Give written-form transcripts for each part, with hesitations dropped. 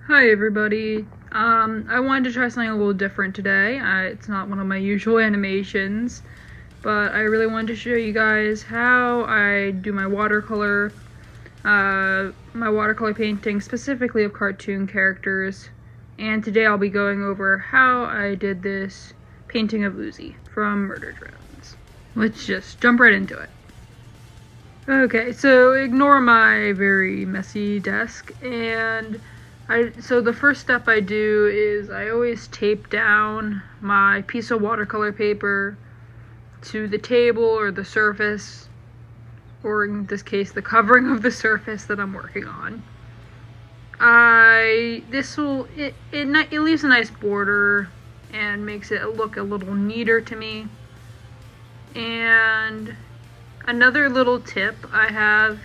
Hi everybody. I wanted to try something a little different today. It's not one of my usual animations, but I really wanted to show you guys how I do my watercolor painting, specifically of cartoon characters. And today I'll be going over how I did this painting of Uzi from Murder Drones. Let's just jump right into it. Okay, so ignore my very messy desk, and so the first step I do is I always tape down my piece of watercolor paper to the table or the surface, or in this case, the covering of the surface that I'm working on. It leaves a nice border and makes it look a little neater to me. And another little tip I have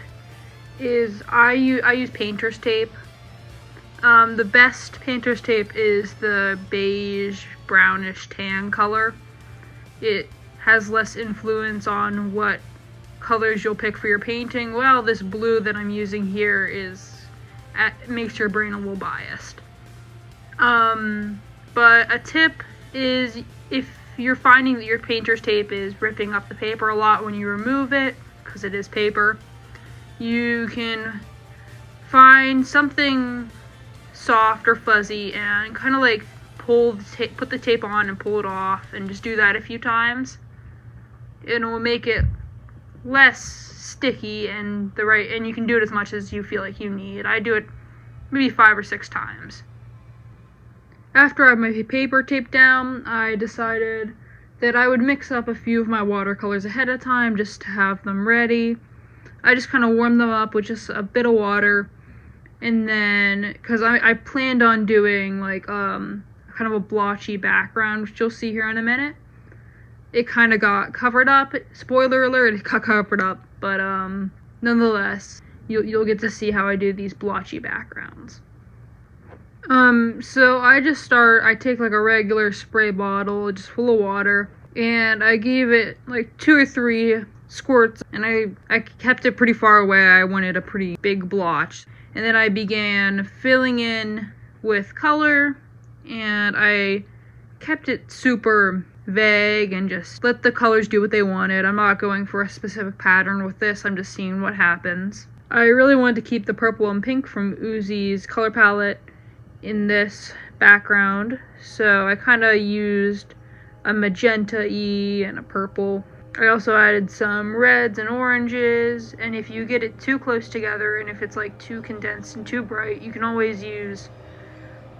is I use painter's tape. The best painter's tape is the beige, brownish tan color. It has less influence on what colors you'll pick for your painting. Well, this blue that I'm using here makes your brain a little biased. But a tip is, if you're finding that your painter's tape is ripping up the paper a lot when you remove it, because it is paper, you can find something soft or fuzzy and kind of like put the tape on and pull it off, and just do that a few times. It will make it less sticky and you can do it as much as you feel like you need. I do it maybe 5 or 6 times. After I have my paper taped down, I decided that I would mix up a few of my watercolors ahead of time just to have them ready. I just kind of warm them up with just a bit of water. And then, because I planned on doing like kind of a blotchy background, which you'll see here in a minute. It kind of got covered up. Spoiler alert, it got covered up. But nonetheless, you'll get to see how I do these blotchy backgrounds. So I take like a regular spray bottle, just full of water, and I gave it like 2 or 3 squirts, and I kept it pretty far away. I wanted a pretty big blotch. And then I began filling in with color, and I kept it super vague and just let the colors do what they wanted. I'm not going for a specific pattern with this, I'm just seeing what happens. I really wanted to keep the purple and pink from Uzi's color palette in this background, so I kind of used a magenta-y and a purple. I also added some reds and oranges, and if you get it too close together and if it's like too condensed and too bright, you can always use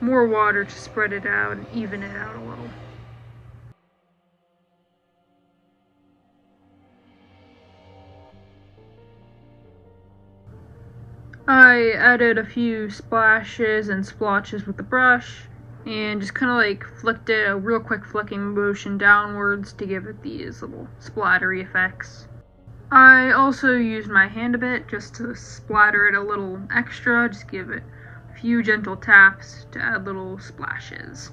more water to spread it out and even it out a little. I added a few splashes and splotches with the brush, and just kind of like flicked it, a real quick flicking motion downwards to give it these little splattery effects. I also used my hand a bit just to splatter it a little extra, just give it a few gentle taps to add little splashes.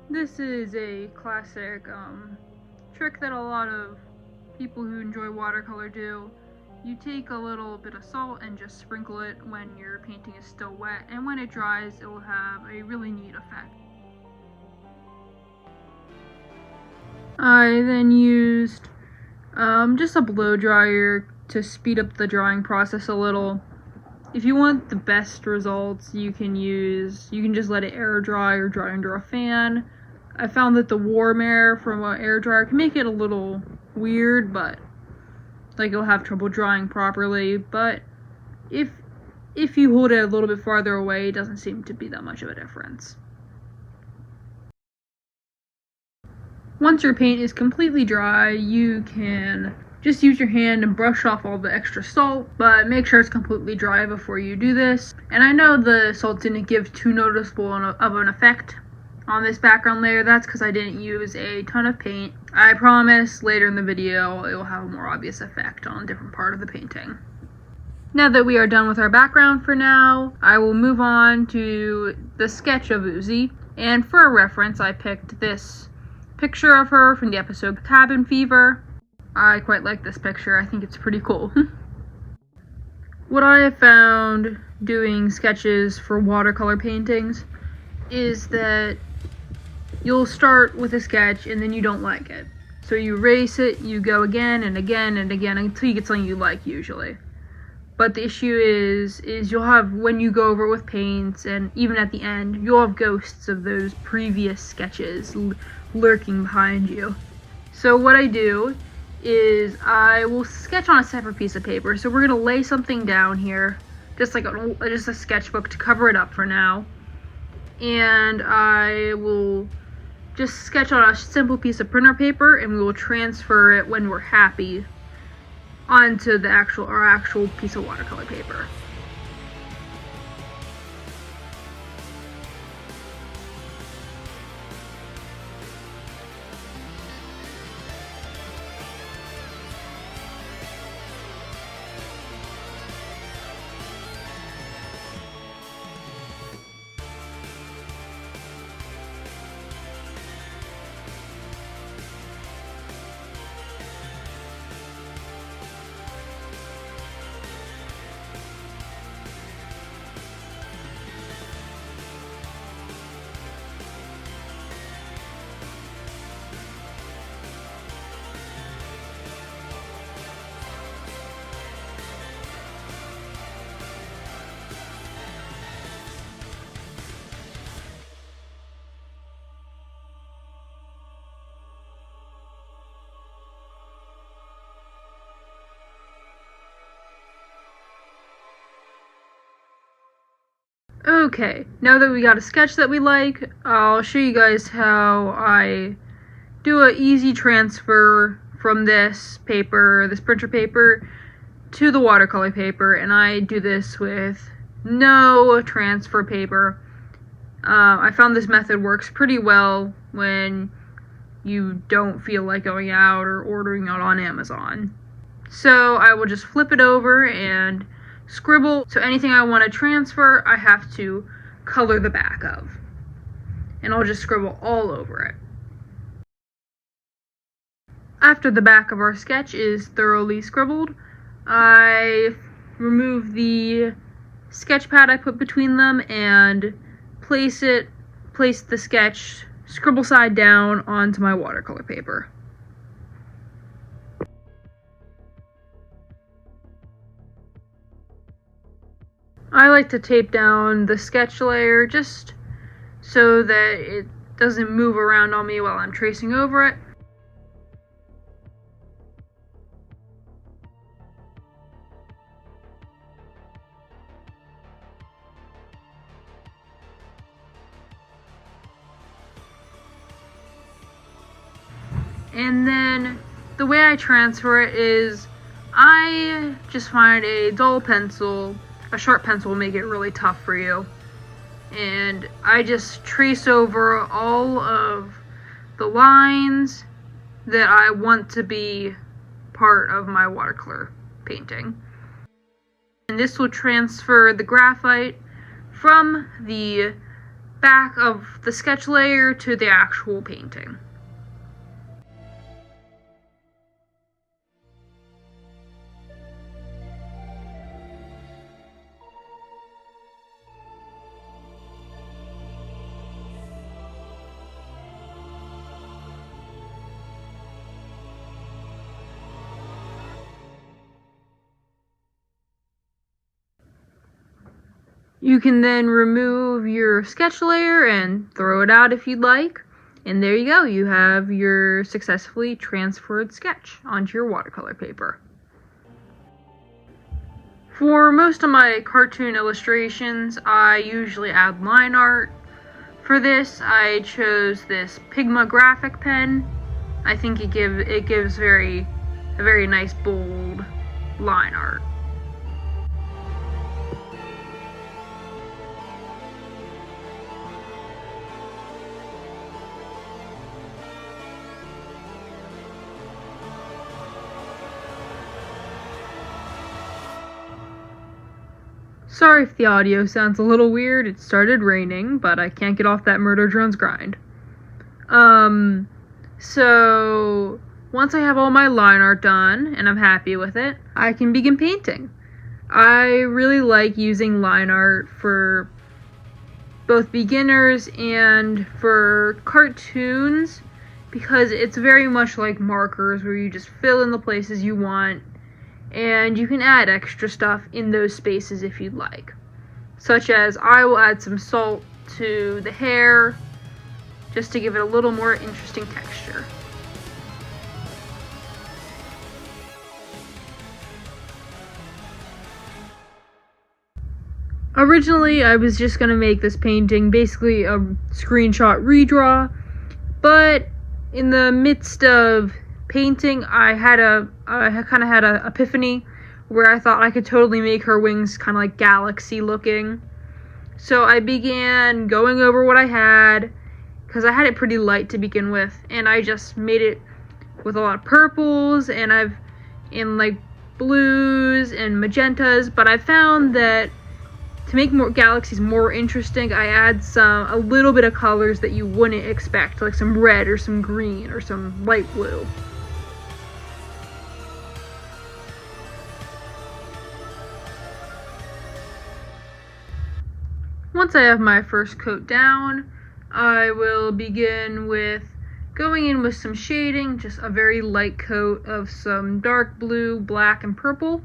This is a classic trick that a lot of people who enjoy watercolor do. You take a little bit of salt and just sprinkle it when your painting is still wet, and when it dries, it will have a really neat effect. I then used just a blow dryer to speed up the drying process a little. If you want the best results, you can just let it air dry or dry under a fan. I found that the warm air from an air dryer can make it a little weird, but like you'll have trouble drying properly. But if you hold it a little bit farther away, it doesn't seem to be that much of a difference. Once your paint is completely dry, you can just use your hand and brush off all the extra salt, but make sure it's completely dry before you do this. And I know the salt didn't give too noticeable of an effect on this background layer. That's because I didn't use a ton of paint. I promise later in the video it will have a more obvious effect on a different part of the painting. Now that we are done with our background for now, I will move on to the sketch of Uzi. And for a reference, I picked this picture of her from the episode Cabin Fever. I quite like this picture. I think it's pretty cool. What I have found doing sketches for watercolor paintings is that you'll start with a sketch and then you don't like it. So you erase it, you go again and again and again until you get something you like usually. But the issue is you'll have, when you go over it with paints and even at the end, you'll have ghosts of those previous sketches lurking behind you. So what I do is I will sketch on a separate piece of paper. So we're going to lay something down here, just like just a sketchbook to cover it up for now. And I will just sketch on a simple piece of printer paper, and we will transfer it when we're happy onto our actual piece of watercolor paper. Okay, now that we got a sketch that we like, I'll show you guys how I do an easy transfer from this printer paper, to the watercolor paper, and I do this with no transfer paper. I found this method works pretty well when you don't feel like going out or ordering out on Amazon. So I will just flip it over and scribble. So anything I want to transfer, I have to color the back of. And I'll just scribble all over it. After the back of our sketch is thoroughly scribbled, I remove the sketch pad I put between them and place the sketch scribble side down onto my watercolor paper. I like to tape down the sketch layer just so that it doesn't move around on me while I'm tracing over it. And then the way I transfer it is I just find a dull pencil. A sharp pencil will make it really tough for you. And I just trace over all of the lines that I want to be part of my watercolor painting. And this will transfer the graphite from the back of the sketch layer to the actual painting. You can then remove your sketch layer and throw it out if you'd like. And there you go, you have your successfully transferred sketch onto your watercolor paper. For most of my cartoon illustrations, I usually add line art. For this, I chose this Pigma graphic pen. I think it gives a very nice bold line art. Sorry if the audio sounds a little weird, it started raining, but I can't get off that murder drone's grind. So once I have all my line art done, and I'm happy with it, I can begin painting. I really like using line art for both beginners and for cartoons because it's very much like markers where you just fill in the places you want and you can add extra stuff in those spaces if you'd like. Such as I will add some salt to the hair just to give it a little more interesting texture. Originally, I was just going to make this painting basically a screenshot redraw, but in the midst of painting, I kind of had an epiphany where I thought I could totally make her wings kind of like galaxy looking. So I began going over what I had, because I had it pretty light to begin with, and I just made it with a lot of purples and like blues and magentas, but I found that to make more galaxies more interesting, I add a little bit of colors that you wouldn't expect, like some red or some green or some light blue. Once I have my first coat down, I will begin with going in with some shading, just a very light coat of some dark blue, black, and purple.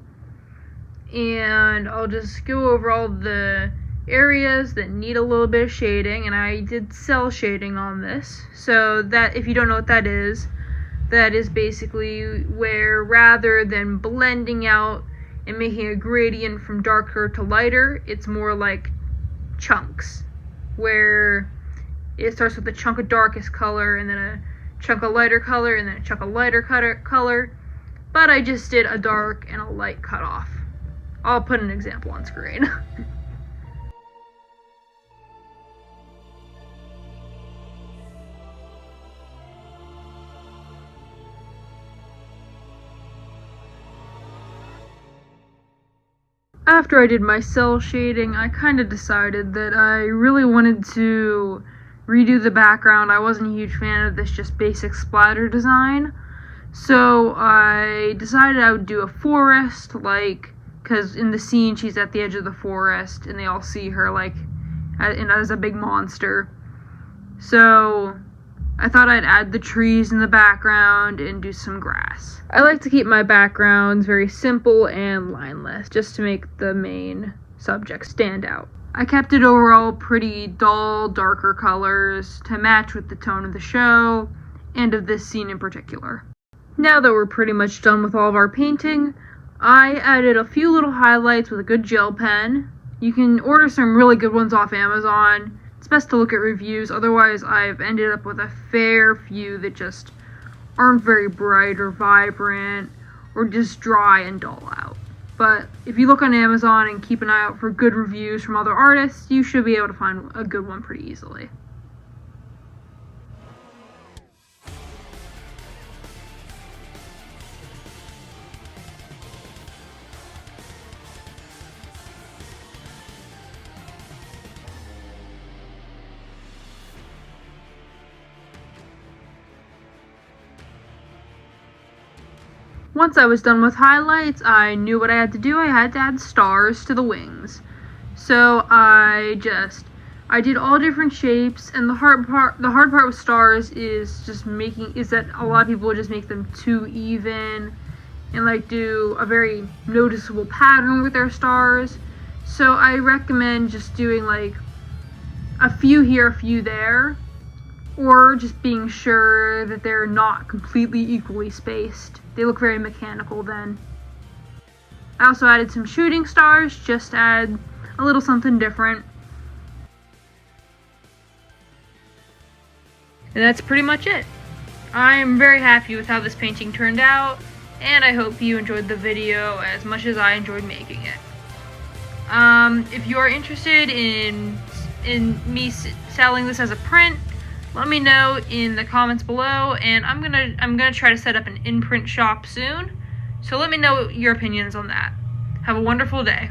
And I'll just go over all the areas that need a little bit of shading, and I did cell shading on this. So that, if you don't know what that is basically where rather than blending out and making a gradient from darker to lighter, it's more like chunks, where it starts with a chunk of darkest color and then a chunk of lighter color and then a chunk of lighter color, but I just did a dark and a light cutoff. I'll put an example on screen. After I did my cell shading, I kind of decided that I really wanted to redo the background. I wasn't a huge fan of this just basic splatter design, so I decided I would do a forest, because in the scene she's at the edge of the forest and they all see her as a big monster. So I thought I'd add the trees in the background and do some grass. I like to keep my backgrounds very simple and lineless, just to make the main subject stand out. I kept it overall pretty dull, darker colors to match with the tone of the show and of this scene in particular. Now that we're pretty much done with all of our painting, I added a few little highlights with a good gel pen. You can order some really good ones off Amazon. It's best to look at reviews, otherwise I've ended up with a fair few that just aren't very bright or vibrant or just dry and dull out. But if you look on Amazon and keep an eye out for good reviews from other artists, you should be able to find a good one pretty easily. Once I was done with highlights, I knew what I had to do. I had to add stars to the wings. So I did all different shapes, and the hard part with stars is that a lot of people just make them too even and do a very noticeable pattern with their stars. So I recommend just doing a few here, a few there, or just being sure that they're not completely equally spaced. They look very mechanical then. I also added some shooting stars, just to add a little something different. And that's pretty much it. I'm very happy with how this painting turned out, and I hope you enjoyed the video as much as I enjoyed making it. If you are interested in me selling this as a print, let me know in the comments below, and I'm gonna try to set up an imprint shop soon. So let me know your opinions on that. Have a wonderful day.